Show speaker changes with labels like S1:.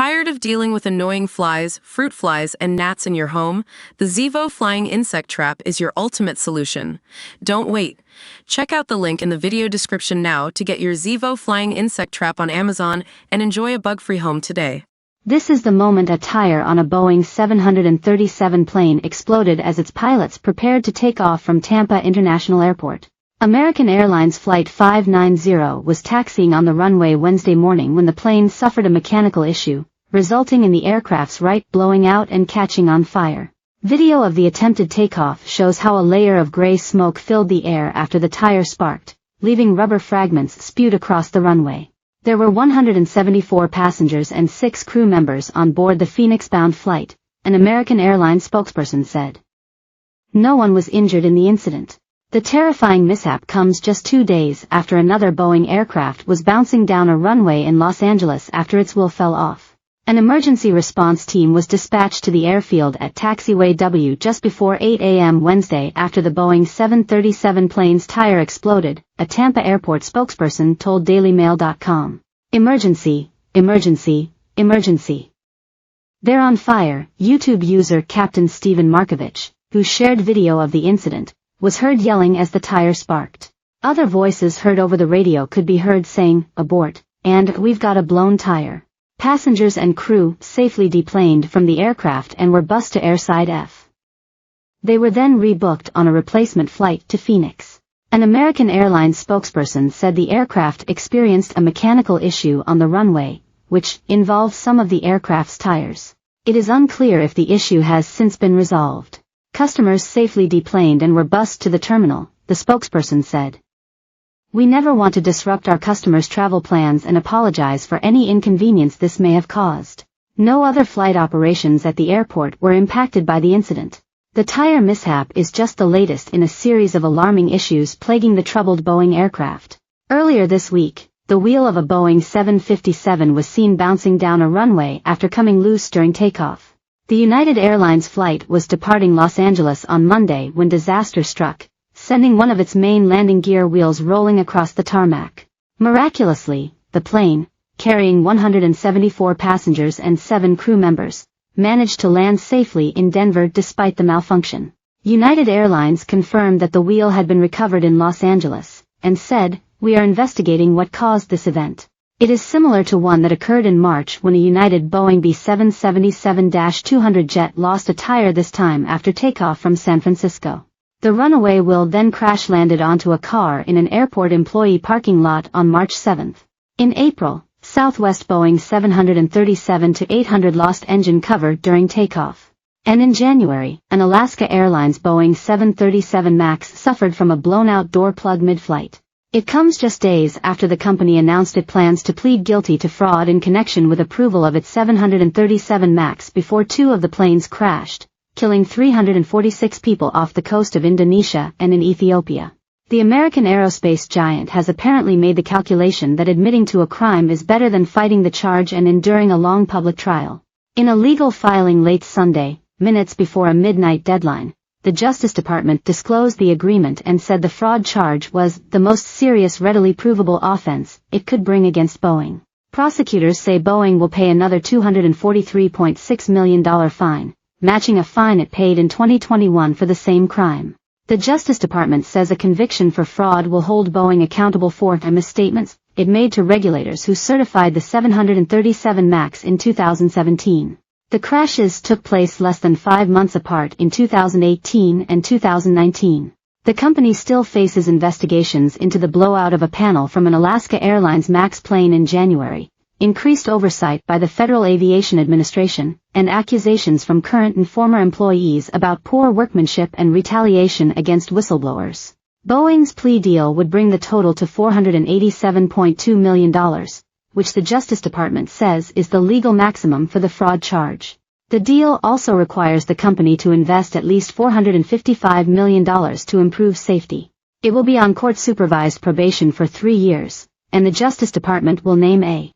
S1: Tired of dealing with annoying flies, fruit flies, and gnats in your home? The Zevo Flying Insect Trap is your ultimate solution. Don't wait. Check out the link in the video description now to get your Zevo Flying Insect Trap on Amazon and enjoy a bug-free home today.
S2: This is the moment a tire on a Boeing 737 plane exploded as its pilots prepared to take off from Tampa International Airport. American Airlines Flight 590 was taxiing on the runway Wednesday morning when the plane suffered a mechanical issue, resulting in the aircraft's right blowing out and catching on fire. Video of the attempted takeoff shows how a layer of gray smoke filled the air after the tire sparked, leaving rubber fragments spewed across the runway. There were 174 passengers and 6 crew members on board the Phoenix-bound flight, an American Airlines spokesperson said. No one was injured in the incident. The terrifying mishap comes just 2 days after another Boeing aircraft was bouncing down a runway in Los Angeles after its wheel fell off. An emergency response team was dispatched to the airfield at Taxiway W just before 8 a.m. Wednesday after the Boeing 737 plane's tire exploded, a Tampa airport spokesperson told DailyMail.com. Emergency, emergency, emergency. They're on fire, YouTube user Captain Stephen Markovich, who shared video of the incident, was heard yelling as the tire sparked. Other voices heard over the radio could be heard saying, "Abort," and "We've got a blown tire." Passengers and crew safely deplaned from the aircraft and were bused to Airside F. They were then rebooked on a replacement flight to Phoenix. An American Airlines spokesperson said the aircraft experienced a mechanical issue on the runway, which involved some of the aircraft's tires. It is unclear if the issue has since been resolved. Customers safely deplaned and were bused to the terminal, the spokesperson said. We never want to disrupt our customers' travel plans and apologize for any inconvenience this may have caused. No other flight operations at the airport were impacted by the incident. The tire mishap is just the latest in a series of alarming issues plaguing the troubled Boeing aircraft. Earlier this week, the wheel of a Boeing 757 was seen bouncing down a runway after coming loose during takeoff. The United Airlines flight was departing Los Angeles on Monday when disaster struck, sending one of its main landing gear wheels rolling across the tarmac. Miraculously, the plane, carrying 174 passengers and 7 crew members, managed to land safely in Denver despite the malfunction. United Airlines confirmed that the wheel had been recovered in Los Angeles, and said, "We are investigating what caused this event." It is similar to one that occurred in March when a United Boeing B777-200 jet lost a tire, this time after takeoff from San Francisco. The runaway wheel then crash-landed onto a car in an airport employee parking lot on March 7. In April, Southwest Boeing 737-800 lost engine cover during takeoff. And in January, an Alaska Airlines Boeing 737 MAX suffered from a blown-out door plug mid-flight. It comes just days after the company announced it plans to plead guilty to fraud in connection with approval of its 737 MAX before 2 of the planes crashed, killing 346 people off the coast of Indonesia and in Ethiopia. The American aerospace giant has apparently made the calculation that admitting to a crime is better than fighting the charge and enduring a long public trial. In a legal filing late Sunday, minutes before a midnight deadline, the Justice Department disclosed the agreement and said the fraud charge was the most serious readily provable offense it could bring against Boeing. Prosecutors say Boeing will pay another $243.6 million fine, matching a fine it paid in 2021 for the same crime. The Justice Department says a conviction for fraud will hold Boeing accountable for misstatements it made to regulators who certified the 737 MAX in 2017. The crashes took place less than 5 months apart in 2018 and 2019. The company still faces investigations into the blowout of a panel from an Alaska Airlines MAX plane in January, increased oversight by the Federal Aviation Administration, and accusations from current and former employees about poor workmanship and retaliation against whistleblowers. Boeing's plea deal would bring the total to $487.2 million. Which the Justice Department says is the legal maximum for the fraud charge. The deal also requires the company to invest at least $455 million to improve safety. It will be on court-supervised probation for 3 years, and the Justice Department will name a